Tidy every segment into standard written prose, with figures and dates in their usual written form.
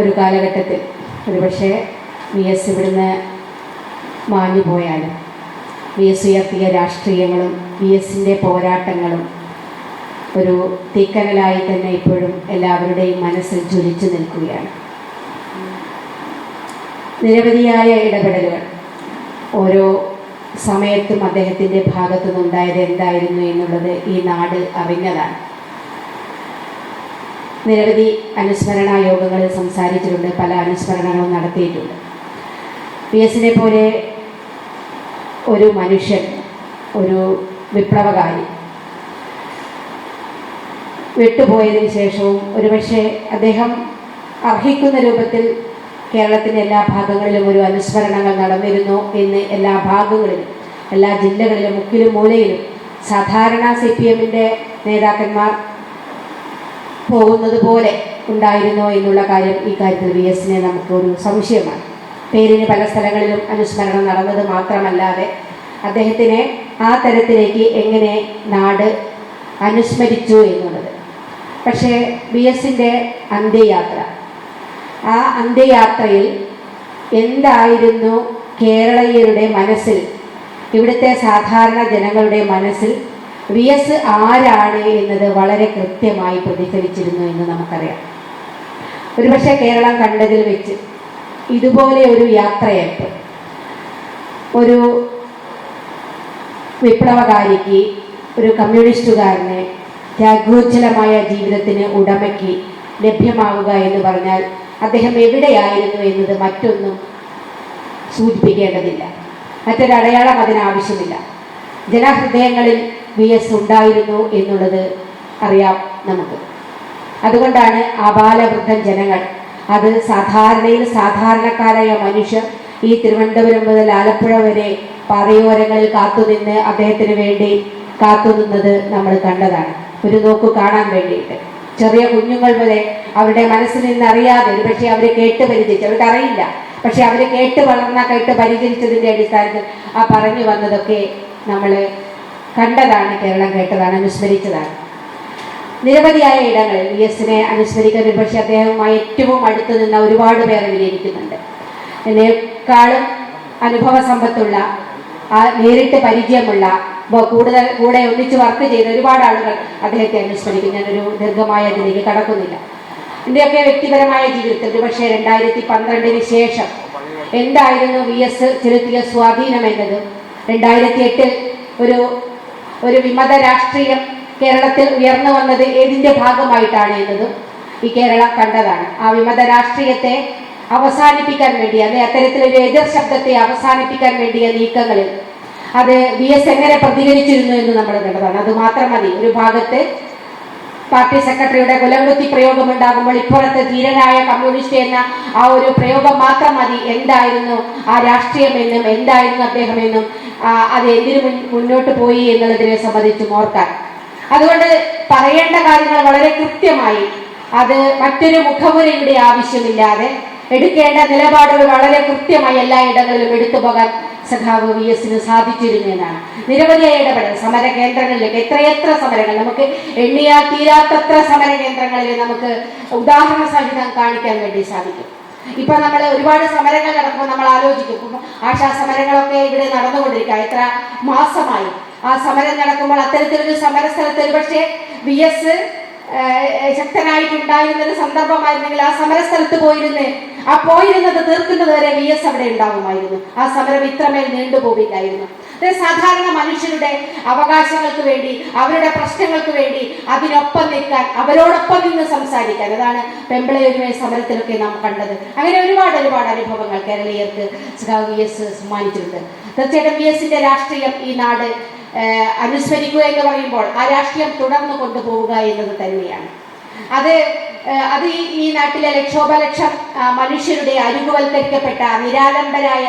ഒരു കാലഘട്ടത്തിൽ ഒരുപക്ഷെ VS ഇവിടുന്ന് മാഞ്ഞു പോയാലും VS ഉയർത്തിയ രാഷ്ട്രീയങ്ങളും VSൻ്റെ പോരാട്ടങ്ങളും ഒരു തീക്കനലായി തന്നെ ഇപ്പോഴും എല്ലാവരുടെയും മനസ്സിൽ ജ്വലിച്ചു നിൽക്കുകയാണ്. നിരവധിയായ ഇടപെടലുകൾ ഓരോ സമയത്തും അദ്ദേഹത്തിൻ്റെ ഭാഗത്തു നിന്നുണ്ടായത് എന്തായിരുന്നു എന്നുള്ളത് ഈ നാട് അറിഞ്ഞതാണ്. നിരവധി അനുസ്മരണ യോഗങ്ങളിൽ സംസാരിച്ചിട്ടുണ്ട്, പല അനുസ്മരണങ്ങളും നടത്തിയിട്ടുണ്ട്. VSനെ പോലെ ഒരു മനുഷ്യൻ, ഒരു വിപ്ലവകാരി വിട്ടുപോയതിനു ശേഷവും ഒരുപക്ഷെ അദ്ദേഹം അർഹിക്കുന്ന രൂപത്തിൽ കേരളത്തിൻ്റെ എല്ലാ ഭാഗങ്ങളിലും ഒരു അനുസ്മരണങ്ങൾ നടന്നിരുന്നു എന്ന് എല്ലാ ഭാഗങ്ങളിലും, എല്ലാ ജില്ലകളിലും, മുക്കിലും മൂലയിലും സാധാരണ CPMൻ്റെ നേതാക്കന്മാർ പോകുന്നത് പോലെ ഉണ്ടായിരുന്നോ എന്നുള്ള കാര്യം ഈ കാര്യത്തിൽ VSനെ നമുക്കൊരു സംശയമാണ്. പേരിന് പല സ്ഥലങ്ങളിലും അനുസ്മരണം നടന്നത് മാത്രമല്ലാതെ അദ്ദേഹത്തിനെ ആ തരത്തിലേക്ക് എങ്ങനെ നാട് അനുസ്മരിച്ചു എന്നുള്ളത്. പക്ഷേ VSൻ്റെ അന്ത്യയാത്ര, ആ അന്ത്യയാത്രയിൽ എന്തായിരുന്നു കേരളീയരുടെ മനസ്സിൽ, ഇവിടുത്തെ സാധാരണ ജനങ്ങളുടെ മനസ്സിൽ VS ആരാണ് എന്നത് വളരെ കൃത്യമായി പ്രതിഫലിച്ചിരുന്നു എന്ന് നമുക്കറിയാം. ഒരുപക്ഷെ കേരളം കണ്ടതിൽ വെച്ച് ഇതുപോലെ ഒരു യാത്രയപ്പ് ഒരു വിപ്ലവകാരിക്ക്, ഒരു കമ്മ്യൂണിസ്റ്റുകാരന് ത്യാഗോജ്ജലമായ ജീവിതത്തിന് ഉടമയ്ക്ക് ലഭ്യമാവുക എന്ന് പറഞ്ഞാൽ അദ്ദേഹം എവിടെയായിരുന്നു എന്നത് മറ്റൊന്നും സൂചിപ്പിക്കേണ്ടതില്ല, മറ്റൊരടയാളം അതിനാവശ്യമില്ല. ജനഹൃദയങ്ങളിൽ VS ഉണ്ടായിരുന്നു എന്നുള്ളത് അറിയാം നമുക്ക്. അതുകൊണ്ടാണ് ആബാലവൃദ്ധൻ ജനങ്ങൾ, അത് സാധാരണക്കാരായ മനുഷ്യർ ഈ തിരുവനന്തപുരം മുതൽ ആലപ്പുഴ വരെ പാതയോരങ്ങളിൽ കാത്തുനിന്ന് അദ്ദേഹത്തിന് വേണ്ടി കാത്തുനിന്നത് നമ്മൾ കണ്ടതാണ്. ഒരു നോക്കു കാണാൻ വേണ്ടിയിട്ട് ചെറിയ കുഞ്ഞുങ്ങൾ വരെ അവരുടെ മനസ്സിൽ നിന്ന് അറിയാതെ, ഒരുപക്ഷെ അവരെ കേട്ട് പരിചരിച്ചു, അവർക്ക് അറിയില്ല, പക്ഷെ അവരെ കേട്ട് പരിചരിച്ചതിൻ്റെ അടിസ്ഥാനത്തിൽ ആ പറഞ്ഞു വന്നതൊക്കെ നമ്മൾ കണ്ടതാണ്, കേരളം കേട്ടതാണ്, അനുസ്മരിച്ചതാണ്. നിരവധിയായ ഇടങ്ങളിൽ VSനെ അനുസ്മരിക്കാൻ ഒരുപക്ഷെ അദ്ദേഹവുമായി ഏറ്റവും അടുത്ത് നിന്ന ഒരുപാട് പേരെ വിലയിരിക്കുന്നുണ്ട്. എന്നെക്കാളും അനുഭവ സമ്പത്തുള്ള, നേരിട്ട് പരിചയമുള്ള, കൂടെ ഒന്നിച്ച് വർക്ക് ചെയ്ത ഒരുപാട് ആളുകൾ അദ്ദേഹത്തെ അനുസ്മരിക്കും. ഞാനൊരു ദീർഘമായ അതിലേക്ക് കടക്കുന്നില്ല. എൻ്റെയൊക്കെ വ്യക്തിപരമായ ജീവിതത്തിൽ ഒരുപക്ഷെ 2012 ശേഷം എന്തായിരുന്നു VS ചെലുത്തിയ സ്വാധീനം എന്നത്, 2008 ഒരു വിമത രാഷ്ട്രീയം കേരളത്തിൽ ഉയർന്നു വന്നത് ഏതിൻ്റെ ഭാഗമായിട്ടാണ് എന്നതും ഈ കേരളം കണ്ടതാണ്. ആ വിമത രാഷ്ട്രീയത്തെ അവസാനിപ്പിക്കാൻ വേണ്ടി, അത്തരത്തിലൊരു എതിർ ശബ്ദത്തെ അവസാനിപ്പിക്കാൻ വേണ്ടിയ നീക്കങ്ങളിൽ അത് VS എങ്ങനെ പ്രതികരിച്ചിരുന്നു എന്ന് നമ്മൾ കണ്ടതാണ്. അത് മാത്രം മതി. ഒരു ഭാഗത്ത് പാർട്ടി സെക്രട്ടറിയുടെ കുലംകുത്തി പ്രയോഗം ഉണ്ടാകുമ്പോൾ ഇപ്പോഴത്തെ ധീരനായ കമ്മ്യൂണിസ്റ്റ് എന്ന ആ ഒരു പ്രയോഗം മാത്രം മതി എന്തായിരുന്നു ആ രാഷ്ട്രീയമെന്നും എന്തായിരുന്നു അദ്ദേഹമെന്നും അത് എന്തിനു മുന്നോട്ട് പോയി എന്നുള്ളതിനെ സംബന്ധിച്ചും ഓർക്കാൻ. അതുകൊണ്ട് പറയേണ്ട കാര്യങ്ങൾ വളരെ കൃത്യമായി, അത് മറ്റൊരു മുഖമുരയുടെ ആവശ്യമില്ലാതെ എടുക്കേണ്ട നിലപാടുകൾ വളരെ കൃത്യമായി എല്ലാ ഇടങ്ങളിലും എടുത്തു പോകാൻ സഖാവ് VSന് സാധിച്ചിരുന്നു എന്നാണ്. നിരവധിയായ ഇടപെടൽ, സമര കേന്ദ്രങ്ങളിലേക്ക് എത്രയെത്ര സമരങ്ങൾ, നമുക്ക് എണ്ണിയാൽ തീരാത്തത്ര സമര കേന്ദ്രങ്ങളിൽ നമുക്ക് ഉദാഹരണ സഹിതം കാണിക്കാൻ വേണ്ടി സാധിക്കും. ഇപ്പൊ നമ്മൾ ഒരുപാട് സമരങ്ങൾ നടക്കുമ്പോൾ നമ്മൾ ആലോചിക്കും, ആശാ സമരങ്ങളൊക്കെ ഇവിടെ നടന്നുകൊണ്ടിരിക്കുക, എത്ര മാസമായി ആ സമരം നടക്കുമ്പോൾ അത്തരത്തിലൊരു സമരസ്ഥലത്ത് ഒരുപക്ഷെ VS ശക്തനായിട്ടുണ്ടായിരുന്നൊരു സന്ദർഭമായിരുന്നെങ്കിൽ ആ സമരസ്ഥലത്ത് പോയിരുന്നത് തീർക്കുന്നത് വരെ VS അവിടെ ഉണ്ടാകുമായിരുന്നു. ആ സമരം ഇത്രമേൽ നീണ്ടുപോകില്ലായിരുന്നു. സാധാരണ മനുഷ്യരുടെ അവകാശങ്ങൾക്ക് വേണ്ടി, അവരുടെ പ്രശ്നങ്ങൾക്ക് വേണ്ടി അതിനൊപ്പം നിൽക്കാൻ, അവരോടൊപ്പം നിന്ന് സംസാരിക്കാൻ, അതാണ് പെമ്പിളയൊരുമയ സമരത്തിലൊക്കെ നാം കണ്ടത്. അങ്ങനെ ഒരുപാട് അനുഭവങ്ങൾ കേരളീയർക്ക് VS സമ്മാനിച്ചിട്ടുണ്ട്. തീർച്ചയായിട്ടും VSന്റെ രാഷ്ട്രീയം ഈ നാട് അനുസ്മരിക്കുക എന്ന് പറയുമ്പോൾ ആ രാഷ്ട്രീയം തുടർന്നു കൊണ്ടുപോവുക എന്നത് തന്നെയാണ്. അത് ഈ നാട്ടിലെ ലക്ഷോപലക്ഷം മനുഷ്യരുടെ അരികുവൽക്കരിക്കപ്പെട്ട നിരാലംബരായ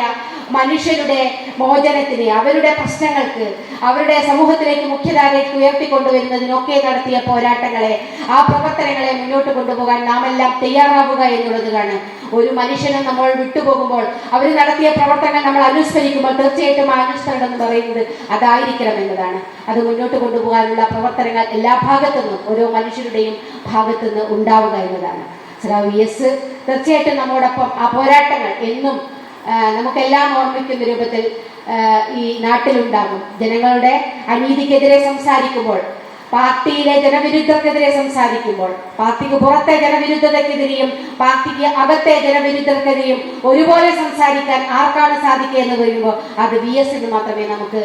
മനുഷ്യരുടെ മോചനത്തിന്, അവരുടെ പ്രശ്നങ്ങൾക്ക്, അവരുടെ സമൂഹത്തിലേക്ക് മുഖ്യധാരയിലേക്ക് ഉയർത്തിക്കൊണ്ടുവരുന്നതിനൊക്കെ നടത്തിയ പോരാട്ടങ്ങളെ, ആ പ്രവർത്തനങ്ങളെ മുന്നോട്ട് കൊണ്ടുപോകാൻ നാം എല്ലാം തയ്യാറാവുക എന്നുള്ളതാണ്. ഒരു മനുഷ്യനും നമ്മൾ വിട്ടുപോകുമ്പോൾ അവർ നടത്തിയ പ്രവർത്തനങ്ങൾ നമ്മൾ അനുസ്മരിക്കുമ്പോൾ തീർച്ചയായിട്ടും ആ അനുസ്മരണം എന്ന് പറയുന്നത് അതായിരിക്കണം എന്നതാണ്. അത് മുന്നോട്ട് കൊണ്ടുപോകാനുള്ള പ്രവർത്തനങ്ങൾ എല്ലാ ഭാഗത്തുനിന്നും, ഓരോ മനുഷ്യരുടെയും ഭാഗത്തുനിന്ന് ഉണ്ടാവുക എന്നതാണ്. സഖാവ് വി എസ് തീർച്ചയായിട്ടും നമ്മോടൊപ്പം ആ പോരാട്ടങ്ങൾ എന്നും നമുക്കെല്ലാം ഓർമ്മിക്കുന്ന രൂപത്തിൽ ഈ നാട്ടിലുണ്ടാകും. ജനങ്ങളുടെ അനീതിക്കെതിരെ സംസാരിക്കുമ്പോൾ, പാർട്ടിയിലെ ജനവിരുദ്ധർക്കെതിരെ സംസാരിക്കുമ്പോൾ, പാർട്ടിക്ക് പുറത്തെ ജനവിരുദ്ധതക്കെതിരെയും പാർട്ടിക്ക് അകത്തെ ജനവിരുദ്ധർക്കെതിരെയും ഒരുപോലെ സംസാരിക്കാൻ ആർക്കാണ് സാധിക്കുക എന്ന് പറയുമ്പോൾ അത് വി എസിന് മാത്രമേ നമുക്ക്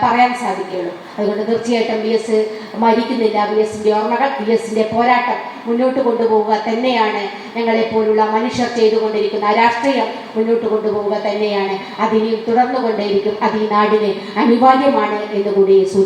പറയാൻ സാധിക്കുകയുള്ളൂ. അതുകൊണ്ട് തീർച്ചയായിട്ടും വി എസ് മരിക്കുന്നില്ല. വി എസിന്റെ ഓർമ്മകൾ, വി എസിന്റെ പോരാട്ടം മുന്നോട്ട് കൊണ്ടുപോവുക തന്നെയാണ് ഞങ്ങളെപ്പോലുള്ള മനുഷ്യർ ചെയ്തുകൊണ്ടിരിക്കുന്ന രാഷ്ട്രീയം മുന്നോട്ട് കൊണ്ടുപോവുക തന്നെയാണ്. അതിനെയും തുടർന്നുകൊണ്ടേയിരിക്കും. അത് ഈ നാടിന് അനിവാര്യമാണ് എന്നുകൂടി സൂചിപ്പിക്കുന്നു.